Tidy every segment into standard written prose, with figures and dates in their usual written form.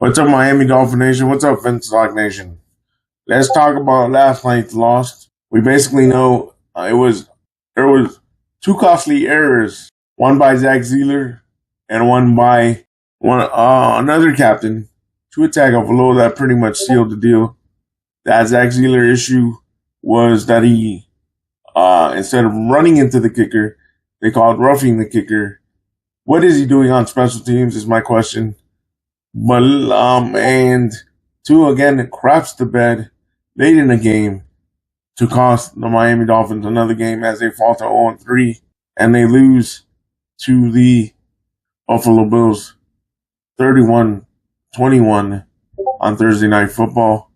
What's up, Miami Dolphin Nation? What's up, Vince Lock Nation? Let's talk about last night's loss. We basically know there was two costly errors, one by Zach Zeeler and one by another captain, Tua Tagovailoa, that pretty much sealed the deal. That Zach Zeeler issue was that he, instead of running into the kicker, they called roughing the kicker. What is he doing on special teams is my question. But and Tua again craps the bed late in the game to cost the Miami Dolphins another game as they fall to 0-3 and they lose to the Buffalo Bills 31-21 on Thursday Night Football.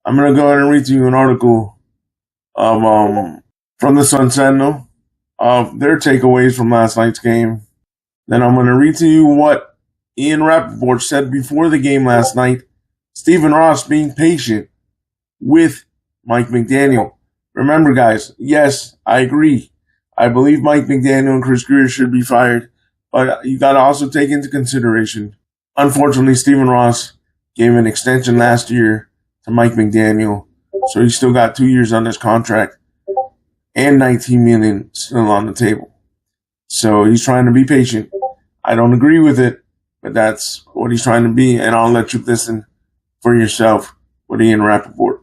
I'm gonna go ahead and read to you an article of from the Sun Sentinel of their takeaways from last night's game. Then I'm gonna read to you what Ian Rappaport said before the game last night. Stephen Ross being patient with Mike McDaniel. Remember, guys, yes, I agree. I believe Mike McDaniel and Chris Greer should be fired, but you got to also take into consideration, unfortunately, Stephen Ross gave an extension last year to Mike McDaniel, so he's still got 2 years on his contract and $19 million still on the table. So he's trying to be patient. I don't agree with it, but that's what he's trying to be, and I'll let you listen for yourself what Ian Rappaport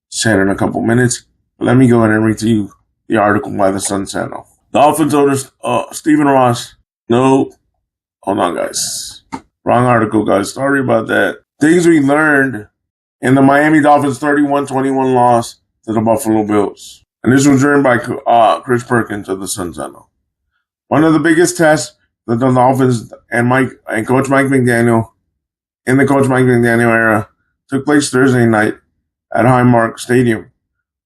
said in a couple minutes. But let me go ahead and read to you the article by the Sun Sentinel. Dolphins owner Stephen Ross. No, hold on, guys. Wrong article, guys. Sorry about that. Things we learned in the Miami Dolphins 31-21 loss to the Buffalo Bills. And this was written by Chris Perkins of the Sun Sentinel. One of the biggest tests that the Dolphins and Coach Mike McDaniel in the Coach Mike McDaniel era took place Thursday night at Highmark Stadium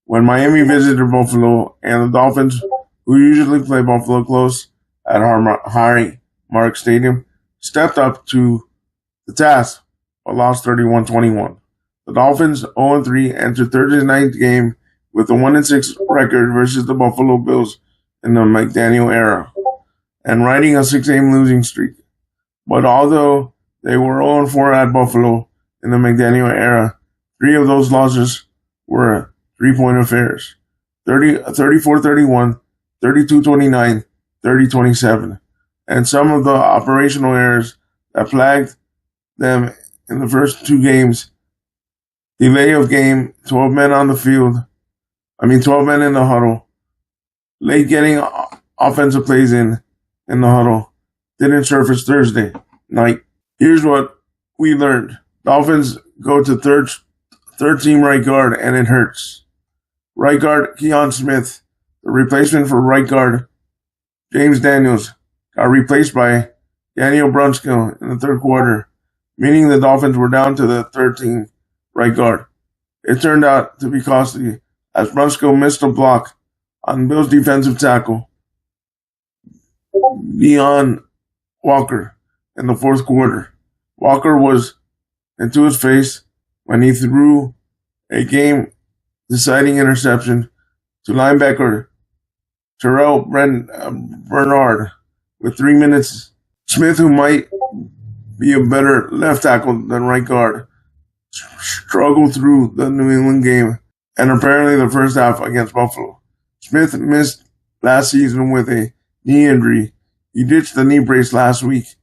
when Miami visited Buffalo, and the Dolphins, who usually play Buffalo close at Highmark Stadium, stepped up to the task but lost 31-21. The Dolphins 0-3 entered Thursday night's game with a 1-6 record versus the Buffalo Bills in the McDaniel era, and riding a 6-game losing streak. But although they were 0-4 at Buffalo in the McDaniel era, 3 of those losses were three-point affairs: 34-31, 32-29, 30-27. And some of the operational errors that plagued them in the first 2 games: delay of game, 12 men in the huddle, late getting offensive plays in the huddle, didn't surface Thursday night. Here's what we learned. Dolphins go to third team right guard, and it hurts. Right guard Keon Smith, the replacement for right guard James Daniels, got replaced by Daniel Brunskill in the third quarter, meaning the Dolphins were down to the third team right guard. It turned out to be costly as Brunskill missed a block on Bill's defensive tackle, Deion Walker, in the fourth quarter. Walker was into his face when he threw a game-deciding interception to linebacker Terrell Bernard with 3 minutes. Smith, who might be a better left tackle than right guard, struggled through the New England game and apparently the first half against Buffalo. Smith missed last season with a knee injury. He ditched the knee brace last week,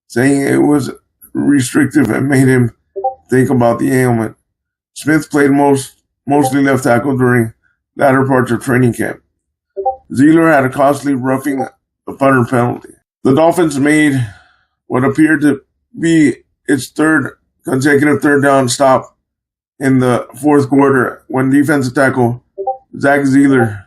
saying it was restrictive and made him think about the ailment. Smith played mostly left tackle during latter parts of training camp. Zeeler had a costly roughing the punter penalty. The Dolphins made what appeared to be its third consecutive third down stop in the fourth quarter when defensive tackle Zach Zeeler,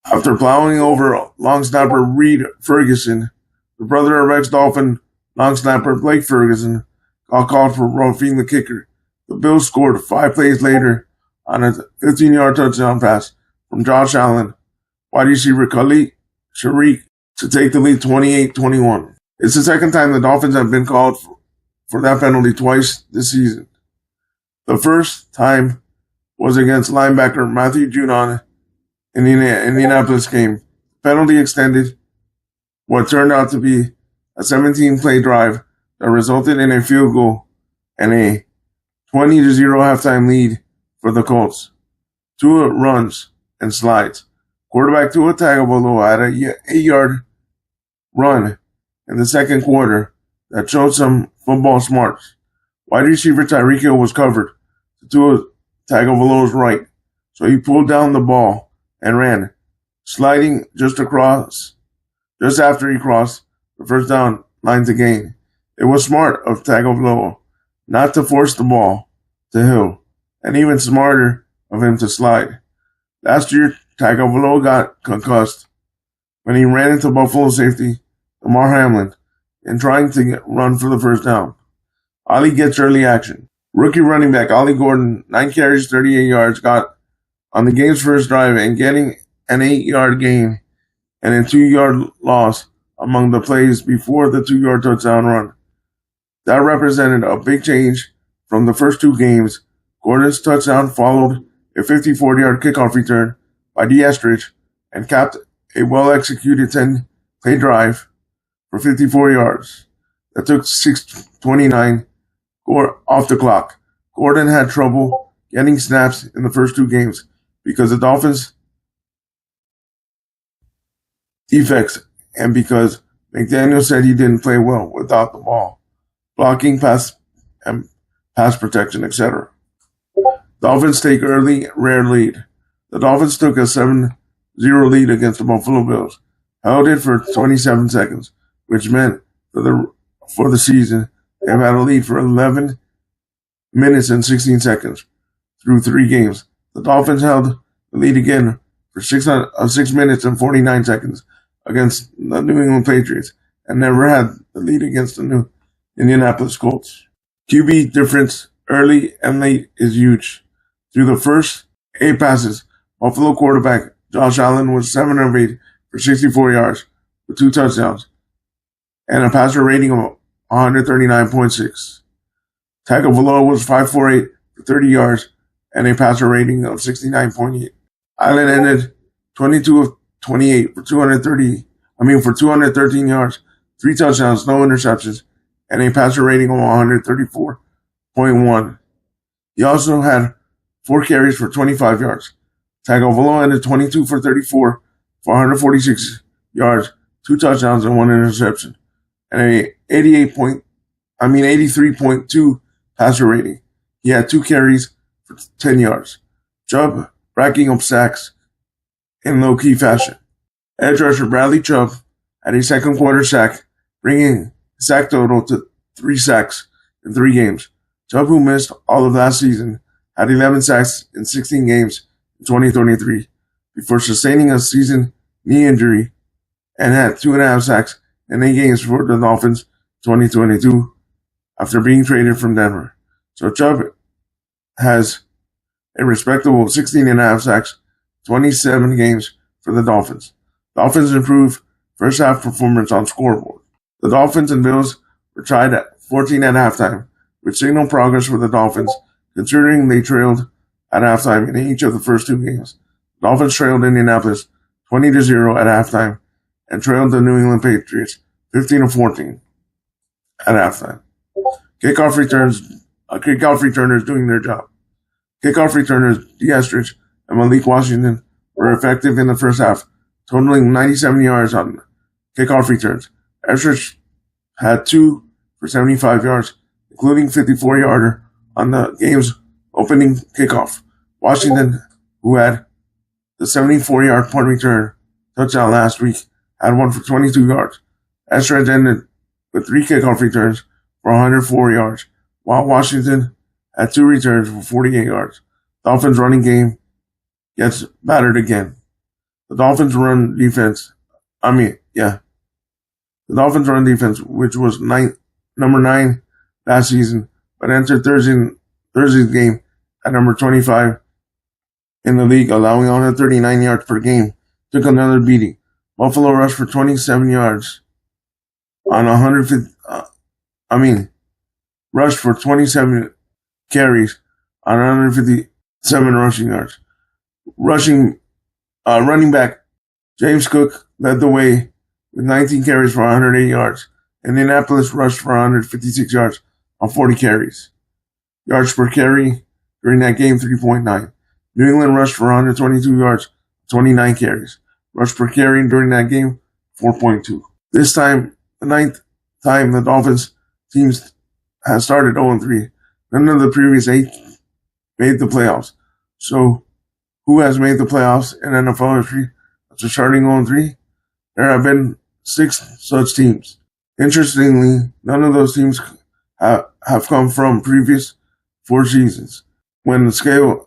after plowing over long snapper Reed Ferguson, the brother of ex-Dolphin long snapper Blake Ferguson, got called for roughing the kicker. The Bills scored 5 plays later on a 15-yard touchdown pass from Josh Allen, wide receiver Khalid Sharik, to take the lead 28-21. It's the second time the Dolphins have been called for that penalty twice this season. The first time was against linebacker Matthew Judon in the Indianapolis game. Penalty extended what turned out to be a 17-play drive that resulted in a field goal and a 20-0 halftime lead for the Colts. Tua runs and slides. Quarterback Tua Tagovailoa had a 8-yard run in the second quarter that showed some football smarts. Wide receiver Tyreek Hill was covered to Tua Tagovailoa's right, so he pulled down the ball and ran, sliding just after he crossed the first down line to gain. It was smart of Tagovailoa not to force the ball to Hill, and even smarter of him to slide. Last year, Tagovailoa got concussed when he ran into Buffalo safety Damar Hamlin in trying to run for the first down. Ollie gets early action. Rookie running back Ollie Gordon, 9 carries, 38 yards, got on the game's first drive and getting an 8-yard gain and a 2-yard loss among the plays before the 2-yard touchdown run. That represented a big change from the first 2 games. Gordon's touchdown followed a 54-yard kickoff return by D'Estrich and capped a well-executed 10-play drive for 54 yards that took 6:29 off the clock. Gordon had trouble getting snaps in the first 2 games because the Dolphins' defects and because McDaniel said he didn't play well without the ball, blocking, pass protection, etc. Dolphins take early, rare lead. The Dolphins took a 7-0 lead against the Buffalo Bills, held it for 27 seconds, which meant for the season they've had a lead for 11 minutes and 16 seconds through 3 games. The Dolphins held the lead again for 6 minutes and 49 seconds against the New England Patriots and never had the lead against the New Indianapolis Colts. QB difference early and late is huge. Through the first 8 passes, Buffalo quarterback Josh Allen was 7 of 8 for 64 yards with 2 touchdowns and a passer rating of 139.6. Tagovailoa was 5 for 8 for 30 yards and a passer rating of 69.8. Allen ended 22 of 28 for 213 yards, 3 touchdowns, no interceptions, and a passer rating of 134.1. He also had 4 carries for 25 yards. Tagovailoa ended 22 for 34 for 146 yards, 2 touchdowns, and 1 interception, and a 83.2 passer rating. He had 2 carries for 10 yards. Chubb racking up sacks in low-key fashion. Edge rusher Bradley Chubb had a second quarter sack, bringing the sack total to 3 sacks in 3 games. Chubb, who missed all of last season, had 11 sacks in 16 games in 2023 before sustaining a season knee injury and had 2.5 sacks in 8 games for the Dolphins 2022 after being traded from Denver. So Chubb has a respectable 16.5 sacks, 27 games for the Dolphins. Dolphins improved first half performance on scoreboard. The Dolphins and Bills were tied at 14 at halftime, which signaled progress for the Dolphins, considering they trailed at halftime in each of the first 2 games. The Dolphins trailed Indianapolis 20-0 at halftime and trailed the New England Patriots 15-14 at halftime. Kickoff returners doing their job. Kickoff returners D'Estrich and Malik Washington were effective in the first half, totaling 97 yards on kickoff returns. Estrich had 2 for 75 yards, including 54-yarder on the game's opening kickoff. Washington, who had the 74-yard punt return touchdown last week, had 1 for 22 yards. Estrich ended with 3 kickoff returns for 104 yards, while Washington had 2 returns for 48 yards. Dolphins running game gets battered again. The Dolphins run defense, which was number 9 last season, but entered Thursday's game at number 25 in the league, allowing 139 yards per game, took another beating. Buffalo rushed for 27 yards on 27 carries on 157 rushing yards. Running back James Cook led the way with 19 carries for 108 yards. Indianapolis rushed for 156 yards on 40 carries. yards per carry during that game, 3.9. New England rushed for 122 yards, 29 carries. Rush per carry during that game, 4.2. This time, the ninth time the Dolphins teams has started 0-3. None of the previous 8 made the playoffs. So, who has made the playoffs in NFL history after starting 0-3? There have been 6 such teams. Interestingly, none of those teams have come from previous 4 seasons when the schedule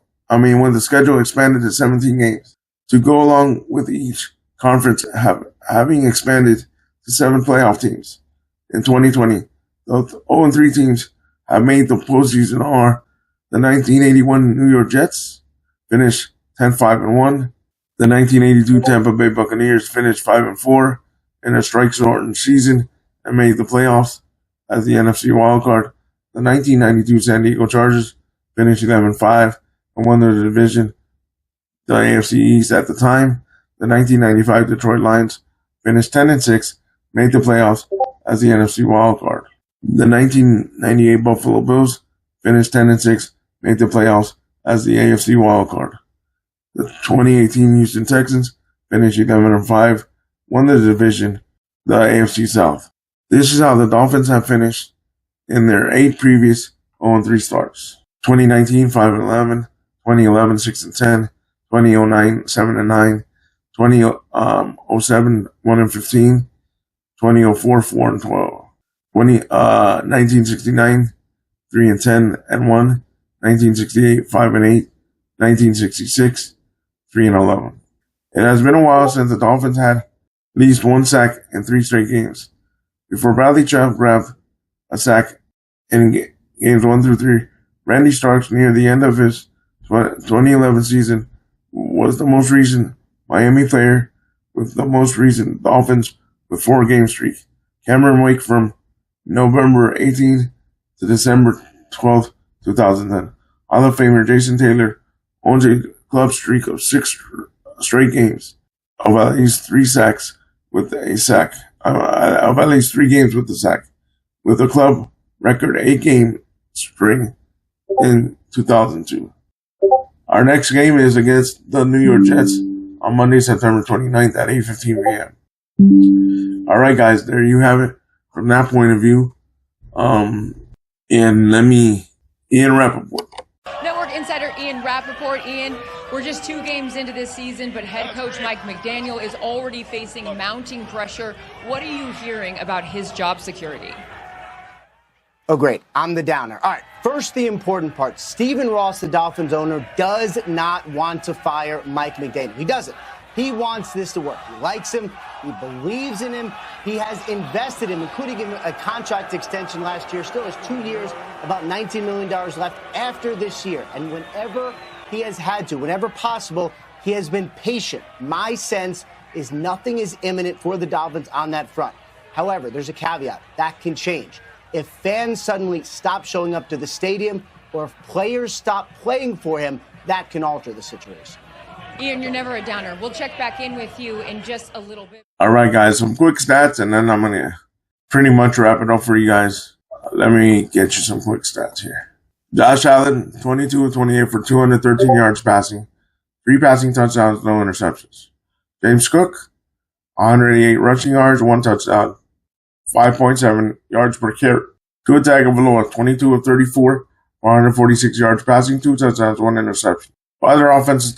expanded to 17 games. To go along with each conference having expanded to 7 playoff teams. In 2020, the 0-3 teams have made the postseason are the 1981 New York Jets, finished 10-5-1. The 1982 Tampa Bay Buccaneers finished 5-4 in a strike-shortened season and made the playoffs as the NFC wildcard. The 1992 San Diego Chargers finished 11-5 and won the division. The AFC East at the time, the 1995 Detroit Lions finished 10-6, made the playoffs as the NFC wildcard. The 1998 Buffalo Bills finished 10-6, made the playoffs as the AFC wildcard. The 2018 Houston Texans finished 11-5, won the division, the AFC South. This is how the Dolphins have finished in their 8 previous 0-3 starts. 2019 5-11, 2011 6-10, 2009 7-9, 2007 1-15, 2004 4-12, 1969 3-10 and 1, 1968 5-8, 1966 3-11. It has been a while since the Dolphins had at least 1 sack in 3 straight games. Before Bradley Chubb grabbed a sack in games 1-3, Randy Starks near the end of his 2011 season was the most recent Miami player with the most recent Dolphins with 4-game streak. Cameron Wake from November 18th to December 12th, 2010. Hall of Famer Jason Taylor owns a club streak of 6 straight games of at least 3 sacks with a sack, of at least 3 games with a sack, with a club record 8-game string in 2002. Our next game is against the New York Jets on Monday, September 29th at 8:15 p.m. All right, guys, there you have it from that point of view. And Ian Rappaport. Network insider Ian Rappaport. Ian, we're just 2 games into this season, but head coach Mike McDaniel is already facing mounting pressure. What are you hearing about his job security? Oh, great. I'm the downer. All right. First, the important part. Stephen Ross, the Dolphins owner, does not want to fire Mike McDaniel. He doesn't. He wants this to work. He likes him. He believes in him. He has invested in him, including him a contract extension last year. Still has 2 years, about $19 million left after this year. And whenever he has had to, whenever possible, he has been patient. My sense is nothing is imminent for the Dolphins on that front. However, there's a caveat. That can change. If fans suddenly stop showing up to the stadium or if players stop playing for him, that can alter the situation. Ian, you're never a downer. We'll check back in with you in just a little bit. All right, guys, some quick stats, and then I'm going to pretty much wrap it up for you guys. Let me get you some quick stats here. Josh Allen, 22 of 28 for 213 yards passing, 3 passing touchdowns, no interceptions. James Cook, 188 rushing yards, 1 touchdown, 5.7 yards per carry. Tua Tagovailoa, 22 of 34, 146 yards passing, 2 touchdowns, 1 interception. Other offensive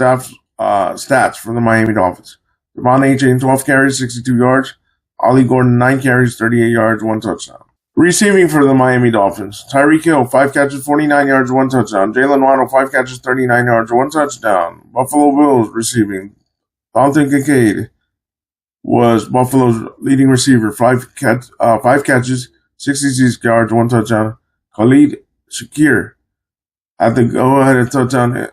stats for the Miami Dolphins. Devon A-Chain, 12 carries, 62 yards. Ollie Gordon, 9 carries, 38 yards, 1 touchdown. Receiving for the Miami Dolphins. Tyreek Hill, 5 catches, 49 yards, 1 touchdown. Jalen Waddle, 5 catches, 39 yards, 1 touchdown. Buffalo Bills receiving. Dalton Kincaid was Buffalo's leading receiver, 5 catches, 66 yards, 1 touchdown. Khalid Shakir had the go-ahead touchdown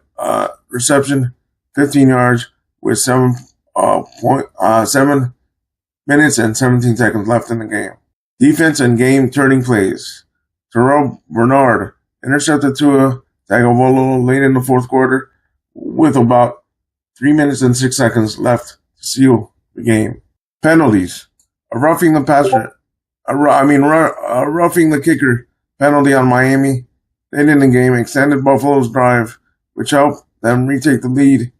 reception, 15 yards with 7 minutes and 17 seconds left in the game. Defense and game turning plays. Terrell Bernard intercepted Tua Tagovailoa late in the 4th quarter with about 3 minutes and 6 seconds left to seal the game. Penalties. A roughing the kicker penalty on Miami late in the game extended Buffalo's drive, which helped them retake the lead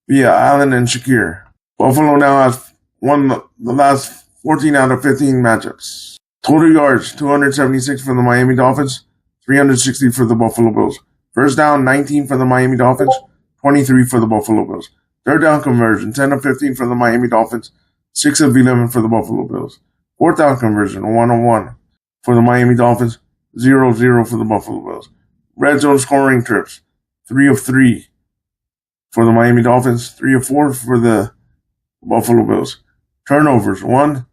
via Allen and Shakir. Buffalo now has won the last 14 out of 15 matchups. Total yards, 276 for the Miami Dolphins, 360 for the Buffalo Bills. First down, 19 for the Miami Dolphins, 23 for the Buffalo Bills. Third down conversion, 10 of 15 for the Miami Dolphins, 6 of 11 for the Buffalo Bills. Fourth down conversion, 1-on-1 for the Miami Dolphins, 0-0 for the Buffalo Bills. Red zone scoring trips, 3 of 3 for the Miami Dolphins, 3 of 4 for the Buffalo Bills. Turnovers, 1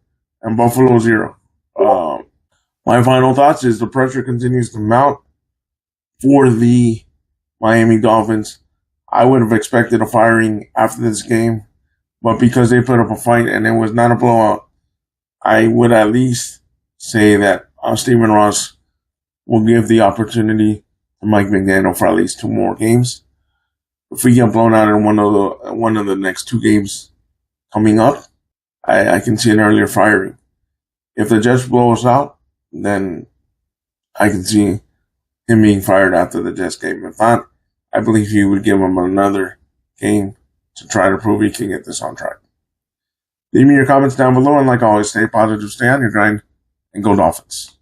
and Buffalo 0. My final thoughts is the pressure continues to mount for the Miami Dolphins. I would have expected a firing after this game, but because they put up a fight and it was not a blowout, I would at least say that Stephen Ross will give the opportunity to Mike McDaniel for at least 2 more games. If we get blown out in one of the next 2 games coming up, I can see an earlier firing. If the Jets blow us out, then I can see him being fired after the Jets game. If not, I believe he would give him another game to try to prove he can get this on track. Leave me your comments down below, and like always, stay positive, stay on your grind, and go Dolphins.